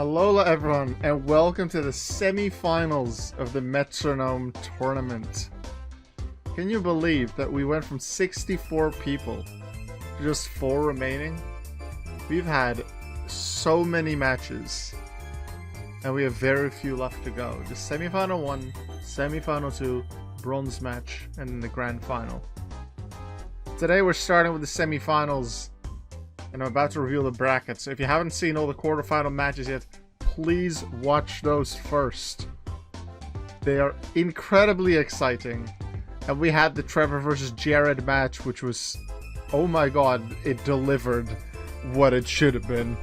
Alola everyone, and welcome to the semi-finals of the Metronome tournament. Can you believe that we went from 64 people to just 4 remaining? We've had so many matches, and we have very few left to go. Just semi-final 1, semi-final 2, bronze match, and then the grand final. Today we're starting with the semi-finals, and I'm about to reveal the brackets. So if you haven't seen all the quarterfinal matches yet, please watch those first. They are incredibly exciting. And we had the Trevor versus Jared match, which was, oh my god, it delivered what it should have been.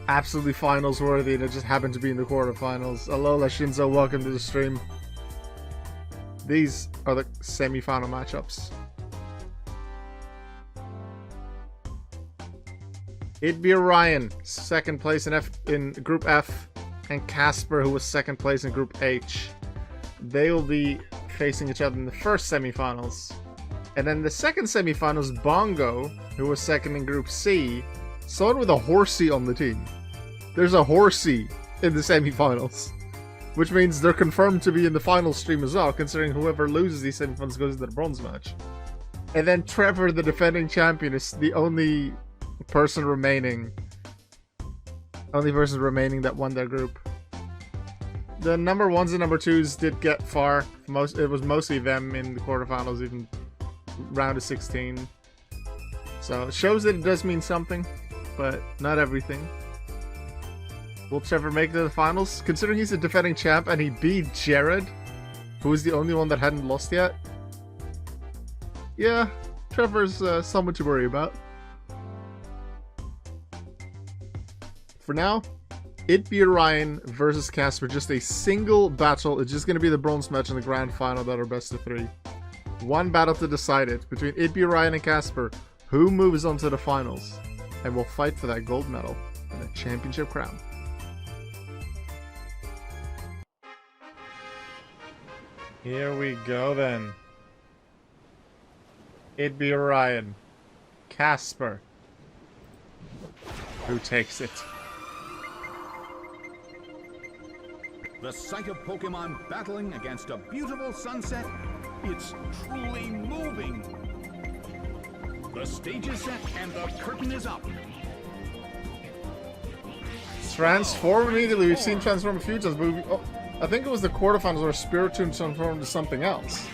Absolutely finals worthy, and it just happened to be in the quarterfinals. Alola Shinzo, welcome to the stream. These are the semi-final matchups. ITBERYAN, second place in Group F, and Kasper, who was second place in Group H. They will be facing each other in the first semifinals. And then the second semifinals, Bongo, who was second in Group C, someone with a horsey on the team. There's a horsey in the semifinals, which means they're confirmed to be in the final stream as well, considering whoever loses these semifinals goes into the bronze match. And then Trevor, the defending champion, is the only person remaining that won their group. The number 1s and number 2s did get far. It was mostly them in the quarterfinals, even round of 16. So it shows that it does mean something, but not everything. Will Trevor make it to the finals? Considering he's a defending champ and he beat Jared, who is the only one that hadn't lost yet. Yeah, Trevor's someone to worry about. For now, ITBERYAN versus Kasper, just a single battle. It's just going to be the bronze match in the grand final that are best of 3. One battle to decide it between ITBERYAN and Kasper. Who moves on to the finals and will fight for that gold medal and a championship crown. Here we go then. ITBERYAN. Kasper. Who takes it? The sight of Pokemon battling against a beautiful sunset, it's truly moving. The stage is set and the curtain is up. Transform immediately. We've seen transform a few times, but I think it was the quarterfinals where Spiritomb transformed to something else.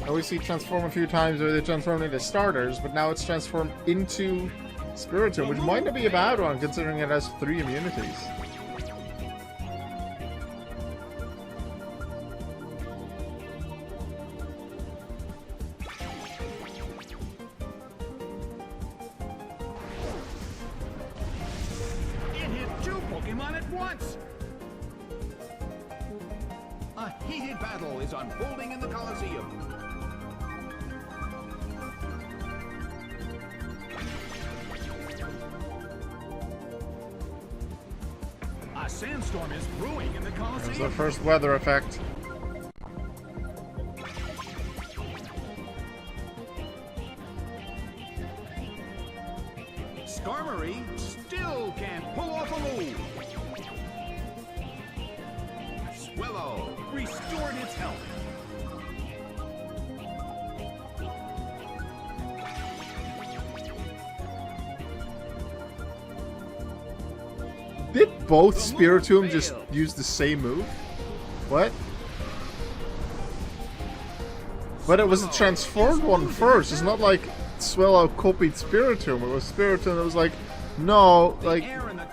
And we see transform a few times where they transform into starters, but now it's transformed into Spiritomb, which might not be a bad one considering it has 3 immunities. A heated battle is unfolding in the Colosseum. A sandstorm is brewing in the Colosseum. There's the first weather effect. Skarmory still can't pull off a move. Swellow restored its health. Did both Spiritomb just use the same move? What? But it was a transformed one first. It's not like Swellow copied Spiritomb. It was Spiritomb that was like, no, like,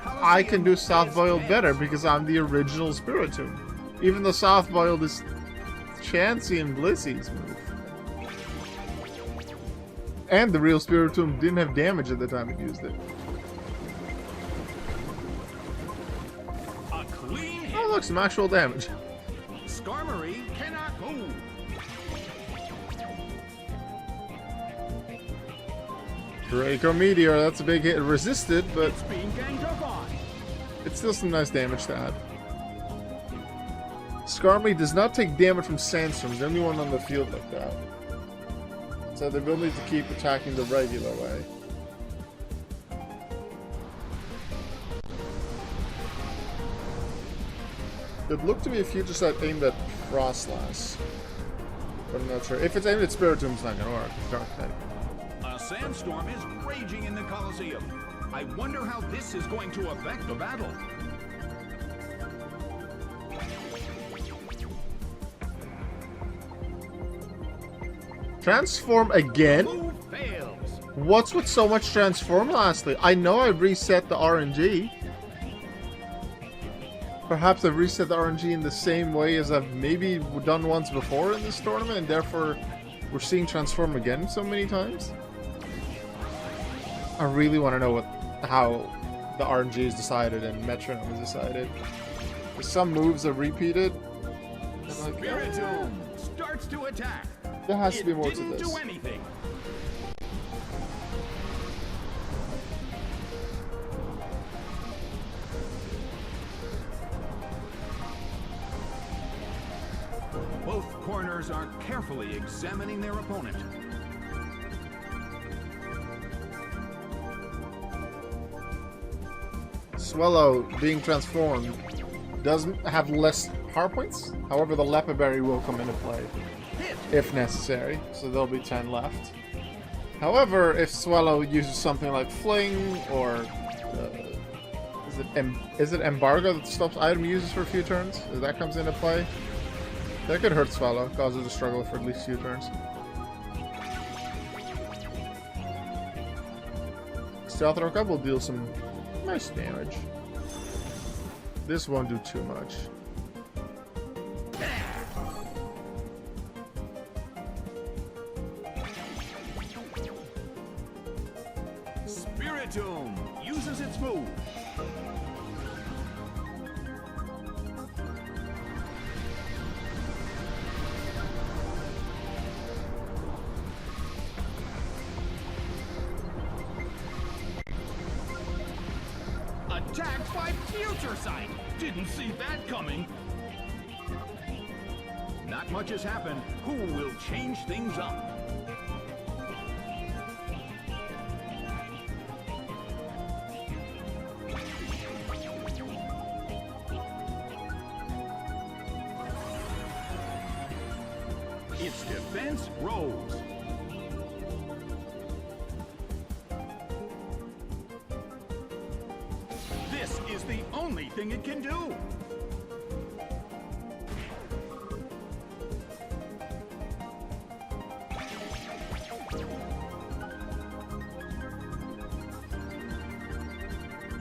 I can do South Boiled better because I'm the original Spiritomb. Even though South Boiled is Chansey and Blissey's move. And the real Spiritomb didn't have damage at the time it used it. Oh look, some actual damage. Skarmory cannot move. Draco Meteor, that's a big hit. It resisted, but It's being ganged up on. it's still some nice damage to add. Skarmory does not take damage from Sandstorm, the only one on the field like that. So they will need to keep attacking the regular way. It looked to be a future sight aimed at Frostlass. But I'm not sure. If it's aimed at Spiritomb, it's not gonna work. It's dark type. A sandstorm is raging in the Colosseum. I wonder how this is going to affect the battle. Transform again? Move fails. What's with so much transform lastly? I know I reset the RNG. Perhaps I've reset the RNG in the same way as I've maybe done once before in this tournament, and therefore we're seeing transform again so many times. I really want to know how the RNG is decided and Metronome is decided. Some moves are repeated. Spiritomb starts to attack. There has to be more to Didn't this. do anything. Both corners are carefully examining their opponent. Swallow being transformed doesn't have less power points. However, the Leopard Berry will come into play if necessary, so there'll be 10 left. However, if Swallow uses something like Fling or is it Embargo that stops item uses for a few turns? If that comes into play, that could hurt Swallow, cause it to struggle for at least a few turns. Stealth Rock Up will deal some nice damage. This won't do too much. Spiritomb uses its move. Attacked by Future Sight! Didn't see that coming! Not much has happened. Who will change things up? Its defense rose. This is the only thing it can do.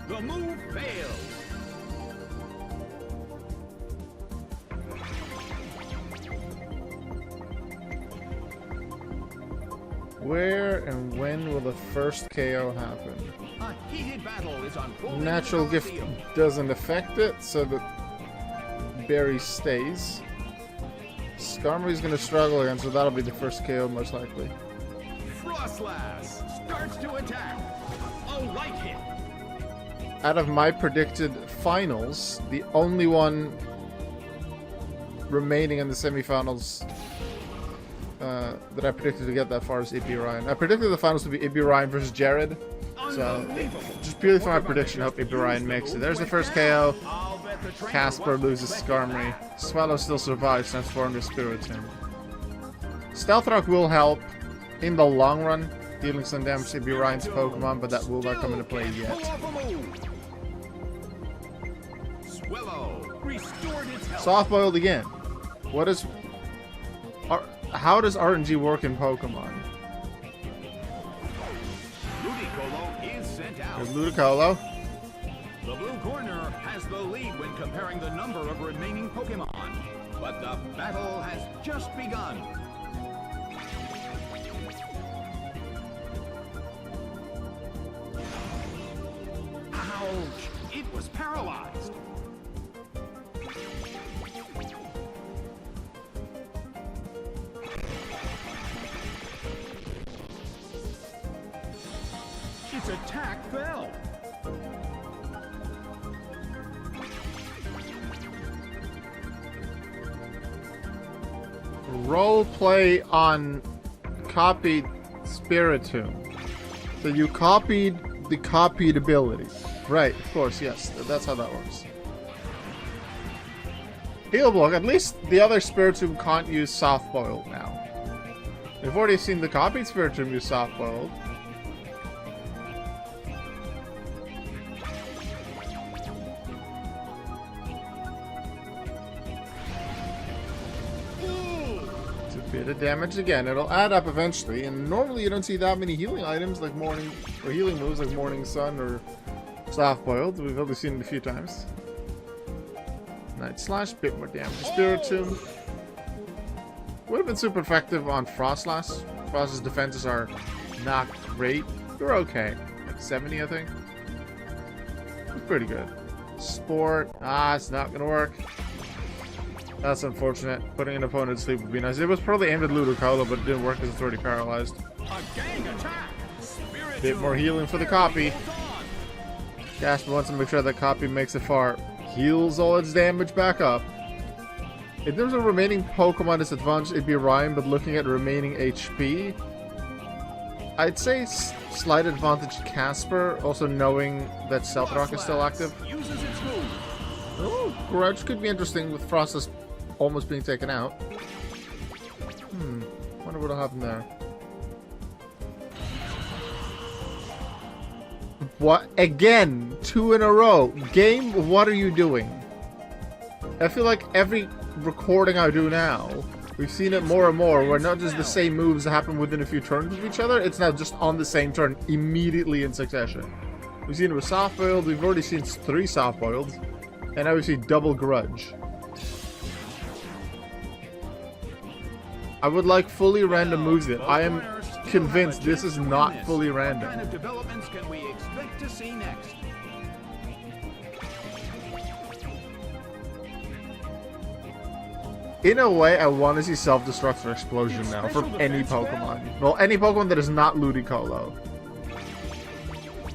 The move fails. Where and when will the first KO happen? A heated battle is unfolding. Natural in the Gift Colosseum. doesn't affect it, so the berry stays. Skarmory's gonna struggle again, so that'll be the first KO most likely. Frostlass starts to attack. A light hit. Out of my predicted finals, the only one remaining in the semifinals that I predicted to get that far is ITBERYAN. I predicted the finals to be ITBERYAN versus Jared. So, just purely for my prediction, I hope ITBERYAN makes it. There's the first KO. I'll bet the trainer Kasper wants to loses let Skarmory. you back. Swallow still survives, transformed to Spiritomb. Stealth Rock will help in the long run, dealing some damage to ITBERYAN's Pokemon, but that will not come into play Still can't yet. pull off a move. Swallow restored its health. Soft-boiled again. What is... how does RNG work in Pokemon? Ludicolo is sent out. There's Ludicolo. The blue corner has the lead when comparing the number of remaining Pokemon. But the battle has just begun. Ouch! It was paralyzed. Its attack fell. Roleplay on copied Spiritomb. So you copied the copied ability. Right, of course, yes. That's how that works. Heal block. At least the other Spiritomb can't use soft boiled now. We've already seen the copied Spiritomb use soft boiled. It's a bit of damage again. It'll add up eventually, and normally you don't see that many healing items like morning or healing moves like Morning Sun or soft boiled. We've only seen it a few times. Night Slash, bit more damage. Spiritomb would have been super effective on Frostlass. Frost's defenses are not great. They're okay. Like 70, I think. It's pretty good. Sport. It's not gonna work. That's unfortunate. Putting an opponent to sleep would be nice. It was probably aimed at Ludicolo, but it didn't work because it's already paralyzed. Bit more healing for the copy. Kasper wants to make sure that copy makes it far. Heals all its damage back up. In terms of remaining Pokemon disadvantage, it'd be Ryan, but looking at remaining HP, I'd say slight advantage Kasper, also knowing that Stealth Rock is still active. Oh, Grudge could be interesting with Frostless almost being taken out. Wonder what'll happen there. What? Again? 2 in a row. Game, what are you doing? I feel like every recording I do now, we've seen it more and more, where not just the same moves happen within a few turns of each other, it's now just on the same turn, immediately in succession. We've seen it with soft boiled, we've already seen 3 soft boiled, and now we see double Grudge. I would like fully random moves in. I am convinced this is not fully random. What kind of developments can we expect to see next? In a way, I want to see Self-Destruct or Explosion now from any Pokemon. Well, any Pokemon that is not Ludicolo.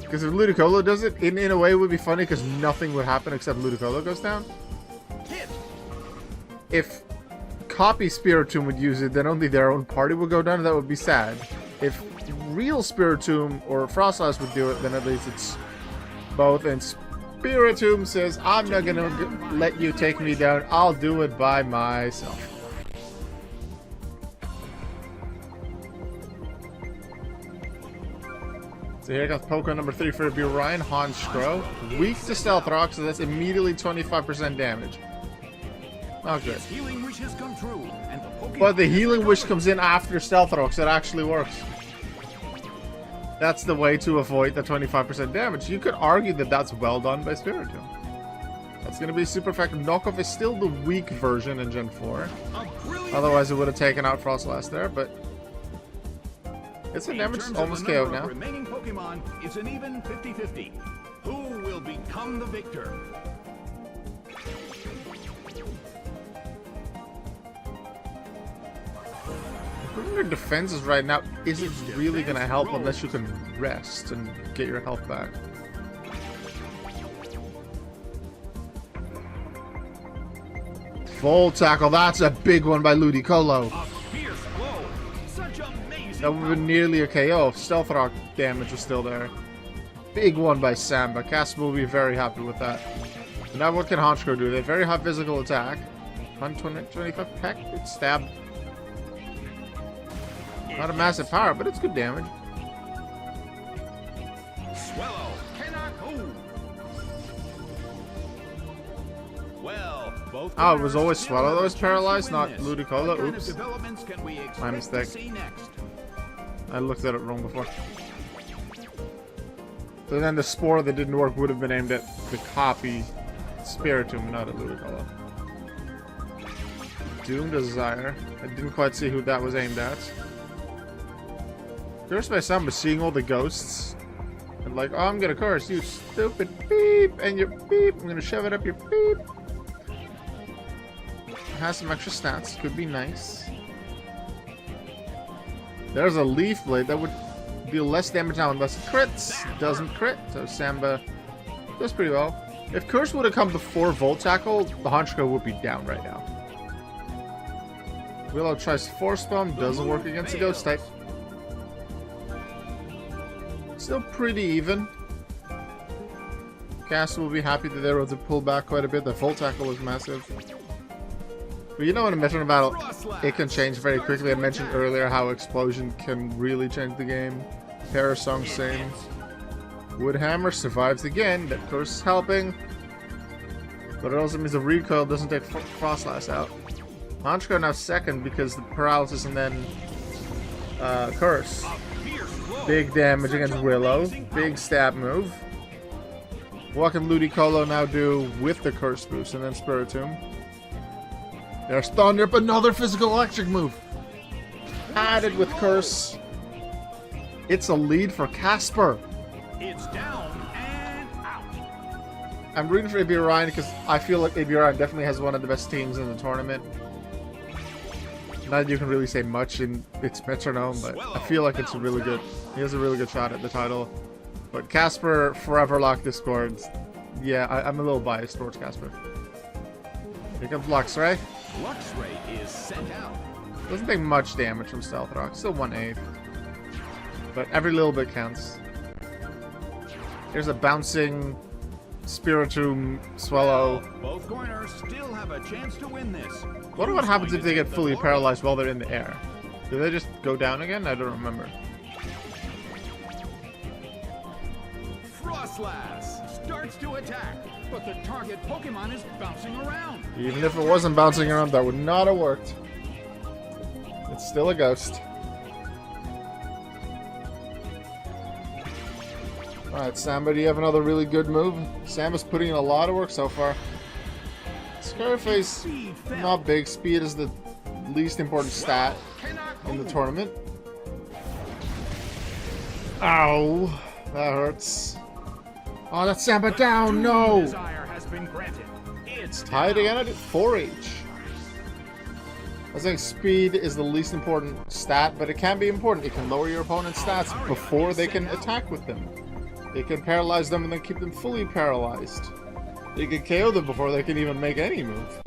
Because if Ludicolo does it, in a way it would be funny because nothing would happen except Ludicolo goes down. If Copy Spiritomb would use it, then only their own party would go down, and that would be sad. If real Spiritomb or Frostlass would do it, then at least it's both. And Spiritomb says, I'm not gonna let you take me down, I'll do it by myself. So here comes Pokemon number 3 for Ryan, Honchkrow. Weak to Stealth Rock, so that's immediately 25% damage. Not good. But the Healing Wish comes in after Stealth Rock, so it actually works. That's the way to avoid the 25% damage. You could argue that that's well done by Spiritomb. That's going to be super effective. Knockoff is still the weak version in Gen 4. Otherwise, it would have taken out Frostlass there, but it's a damage almost KO'd now. Remaining Pokemon is an even 50-50. Who will become the victor? Improving your defenses right now isn't really going to help unless you can rest and get your health back. Full tackle, that's a big one by Ludicolo. That would have been nearly a KO if Stealth Rock damage was still there. Big one by Samba. Kasper will be very happy with that. And now what can Honchkrow do? They have very high physical attack. 125 peck? It's stab. Not a massive power, but it's good damage. Swallow cannot move. Well, both oh, it was always Swallow that was paralyzed, not Ludicolo. Oops. My mistake. I looked at it wrong before. So then the Spore that didn't work would have been aimed at the copy Spiritomb, not at Ludicolo. Doom Desire. I didn't quite see who that was aimed at. Cursed by Samba, seeing all the ghosts. And like, oh, I'm gonna curse you, stupid beep, and your beep. I'm gonna shove it up your beep. Has some extra stats, could be nice. There's a Leaf Blade that would deal less damage now unless it crits. Doesn't crit, so Samba does pretty well. If Curse would have come before Volt Tackle, the Honchkrow would be down right now. Willow tries Force Bomb, doesn't work against the Ghost type. Still pretty even. Kasper will be happy that they were able to pull back quite a bit. The Volt Tackle was massive. But you know, in a Metronome battle, it can change very quickly. I mentioned earlier how Explosion can really change the game. Parasong, same. Woodhammer survives again. That curse is helping. But it also means the recoil doesn't take Frostlass out. Honchko now second because the paralysis and then curse. Big damage against Willow. Big stab move. What can Ludicolo now do with the curse boost and then Spiritomb? There's Thunder, but another physical electric move. Added with curse. It's a lead for Kasper. It's down and out. I'm rooting for ITBERYAN because I feel like ITBERYAN definitely has one of the best teams in the tournament. Not that you can really say much in its Metronome, but I feel like it's a really good. He has a really good shot at the title. But Kasper forever locked Discord. Yeah, I'm a little biased towards Kasper. Here comes Luxray. Luxray is sent out. Doesn't take much damage from Stealth Rock. Still 1/8. But every little bit counts. Here's a bouncing Spiritomb Swallow. Both corners still have a chance to win this. What happens if they get fully paralyzed while they're in the air? Do they just go down again? I don't remember. Frostlass starts to attack, but the target Pokemon is bouncing around. Even if it wasn't bouncing around, that would not have worked. It's still a ghost. Alright, Samba, do you have another really good move? Samba's putting in a lot of work so far. Scarface, not big. Speed is the least important stat in the tournament. Ow, that hurts. Oh, that's Samba down, no! It's tied again at 4 each. I think speed is the least important stat, but it can be important. It can lower your opponent's stats before they can attack with them. It can paralyze them and then keep them fully paralyzed. You can KO them before they can even make any move.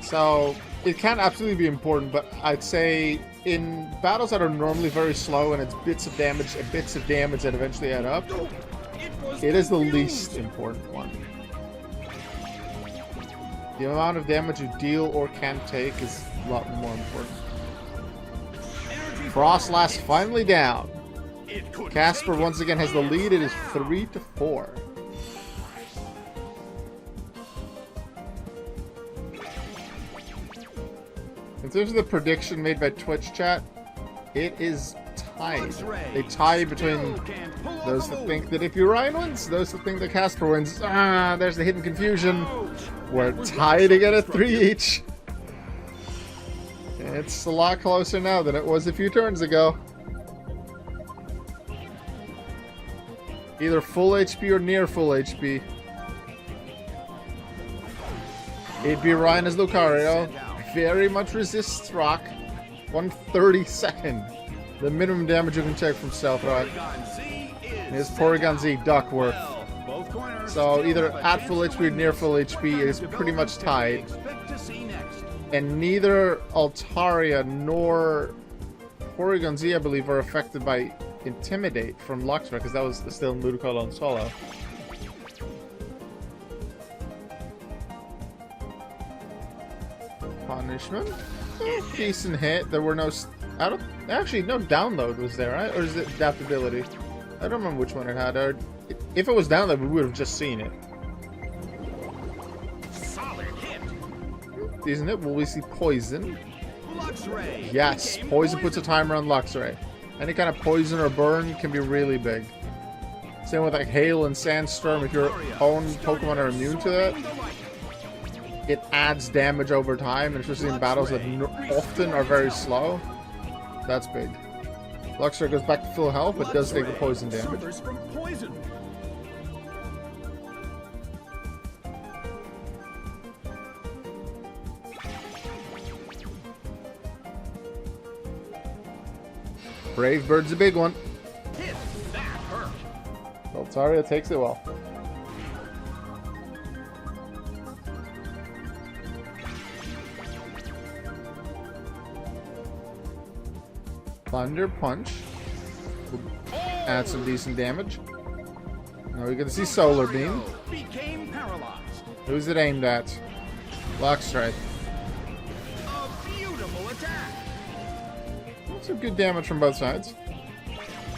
So, it can absolutely be important, but I'd say in battles that are normally very slow and it's bits of damage that eventually add up, it is the least important one. The amount of damage you deal or can take is a lot more important. Frostlass finally down. Kasper once again has the lead. It is 3-4. In terms of the prediction made by Twitch chat, it is tied. They tie between those that think that ITBERYAN wins, those that think that Kasper wins. Ah, there's the hidden confusion. We're tied again at 3 each. It's a lot closer now than it was a few turns ago. Either full HP or near full HP. ITBERYAN is Lucario. Very much resists rock. 1/32nd. The minimum damage you can take from Stealth Rock. Is Porygon Z Duckworth. So either at full HP or near full HP is pretty much tied. And neither Altaria nor Porygon Z, I believe, are affected by Intimidate from Luxray, because that was still in Ludicolo and Solo. Punishment? Decent hit. There were no... Actually, no download was there, right? Or is it adaptability? I don't remember which one it had. Or, if it was download, we would have just seen it. Solid hit. Decent hit. Will we see poison? Luxray. Yes, poison puts a timer on Luxray. Any kind of poison or burn can be really big. Same with like hail and sandstorm. If your own Pokemon are immune to that, it adds damage over time, and especially in battles that often are very slow. That's big. Luxray goes back to full health, but does take the poison damage. Brave Bird's a big one. Altaria takes it well. Thunder Punch. Add some decent damage. Now we're gonna see Solar Beam. Who's it aimed at? Luxray. Some good damage from both sides.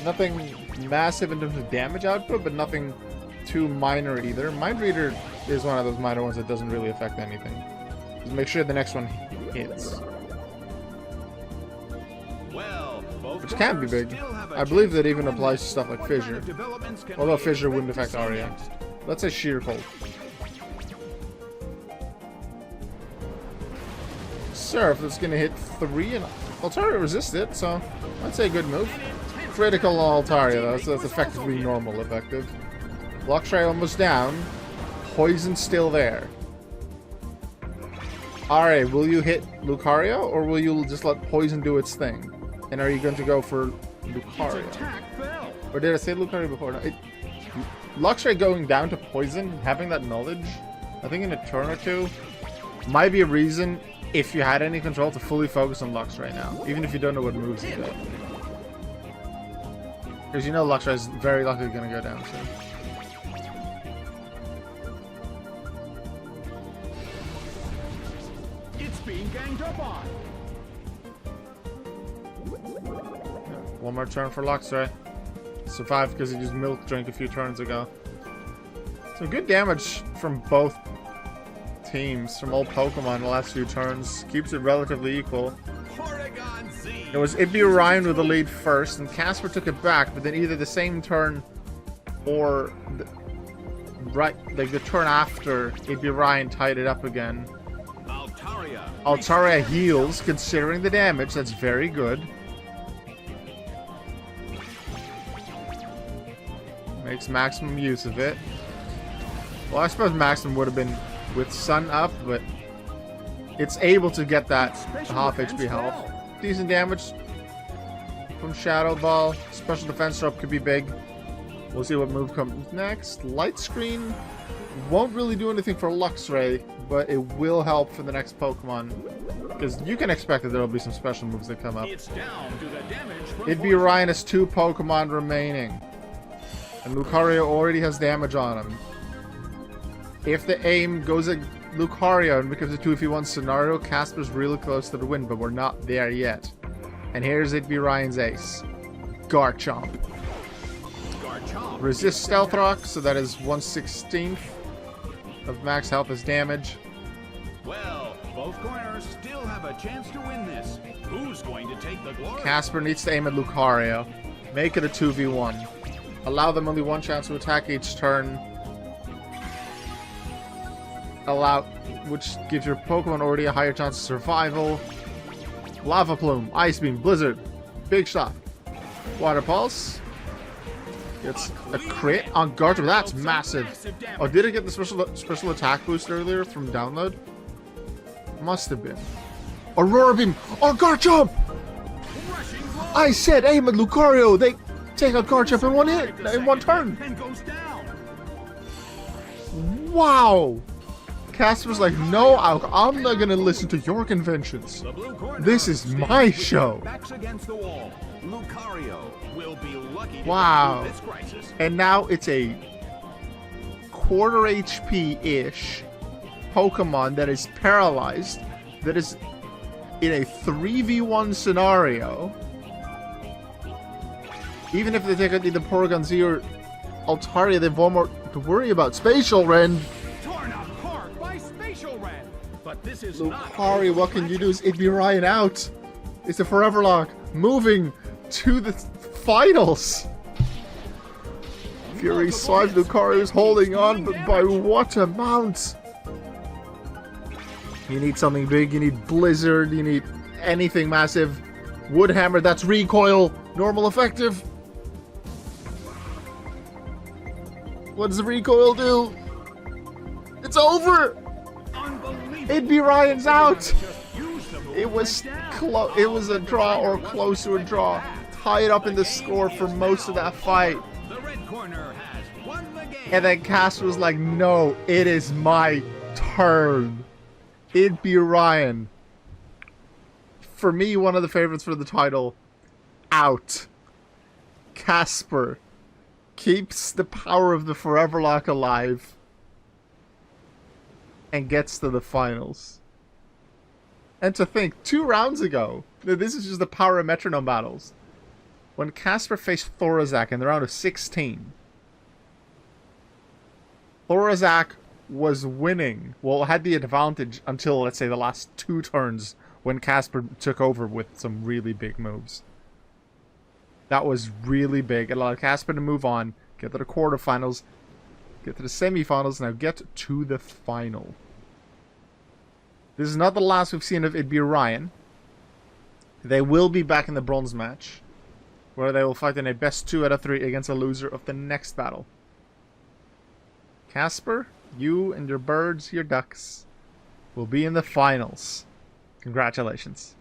Nothing massive in terms of damage output, but nothing too minor either. Mind Reader is one of those minor ones that doesn't really affect anything. Just make sure the next one hits. Which can be big. I believe that even applies to stuff like Fissure. Although Fissure wouldn't affect Aria. Let's say Sheer Cold. Surf, that's gonna hit 3 and Altaria resist it, so I'd say a good move. Critical Altaria though, so that's effectively normal effective. Luxray almost down. Poison still there. Alright, will you hit Lucario, or will you just let Poison do its thing? And are you going to go for Lucario? Or did I say Lucario before? No, Luxray going down to Poison, having that knowledge, I think in a turn or two, might be a reason, if you had any control, to fully focus on Lux right now. Even if you don't know what moves you do. Because you know Luxray is very likely going to go down soon. It's being ganged up on. One more turn for Luxray. Survived because he used Milk Drink a few turns ago. So good damage from both teams, from all Pokemon in the last few turns. Keeps it relatively equal. It was ITBERYAN with the lead first, and Kasper took it back, but then either the same turn or the turn after ITBERYAN tied it up again. Altaria heals, considering the damage. That's very good. Makes maximum use of it. Well, I suppose maximum would have been with Sun up, but it's able to get that half HP health. Decent damage from Shadow Ball. Special defense drop could be big. We'll see what move comes next. Light Screen won't really do anything for Luxray, but it will help for the next Pokemon. Because you can expect that there will be some special moves that come up. ITBERYAN has 2 Pokemon remaining. And Lucario already has damage on him. If the aim goes at Lucario and becomes a 2v1 scenario, Kasper's really close to the win, but we're not there yet. And here's ITBERYAN's ace. Garchomp. Resist Stealth Rock, so that is 1/16 of max health as damage. Well, both corners still have a chance to win this. Who's going to take the glory? Kasper needs to aim at Lucario. Make it a 2v1. Allow them only 1 chance to attack each turn. Which gives your Pokemon already a higher chance of survival. Lava Plume, Ice Beam, Blizzard, Big Shot, Water Pulse. It's a crit on Garchomp. That's massive. Oh, did it get the special attack boost earlier from download? Must have been. Aurora Beam on Garchomp! I said aim at Lucario. They take out Garchomp in one hit, in one turn. Wow! Kasper's like, no, I'm not gonna listen to your conventions. This is my show. Wow. And now it's a quarter HP-ish Pokemon that is paralyzed, that is in a 3v1 scenario. Even if they take out either Porygon Z or Altaria, they've one more to worry about. Spatial Rend! Lucario, what can you do? Is ITBERYAN out? It's the Forever Lock moving to the finals. Fury Swipe. Lucario is holding on, but by what amount? You need something big. You need Blizzard. You need anything massive. Wood Hammer. That's recoil. Normal effective. What does the recoil do? It's over. ITBERYAN's out. It was a draw or close to a draw. Tied up in the score for most of that fight. And then Kasper was like, no, it is my turn. ITBERYAN. For me, one of the favorites for the title. Out. Kasper keeps the power of the Forever Lock alive. And gets to the finals. And to think, 2 rounds ago, This is just the power of Metronome battles. When Kasper faced Thorazak in the round of 16, Thorazak was winning. Well, had the advantage until, let's say, the last 2 turns when Kasper took over with some really big moves. That was really big. It allowed Kasper to move on, get to the quarterfinals, get to the semifinals, now get to the final. This is not the last we've seen of ITBERYAN. They will be back in the bronze match, where they will fight in a best 2 out of 3 against a loser of the next battle. Kasper, you and your birds, your ducks, will be in the finals. Congratulations.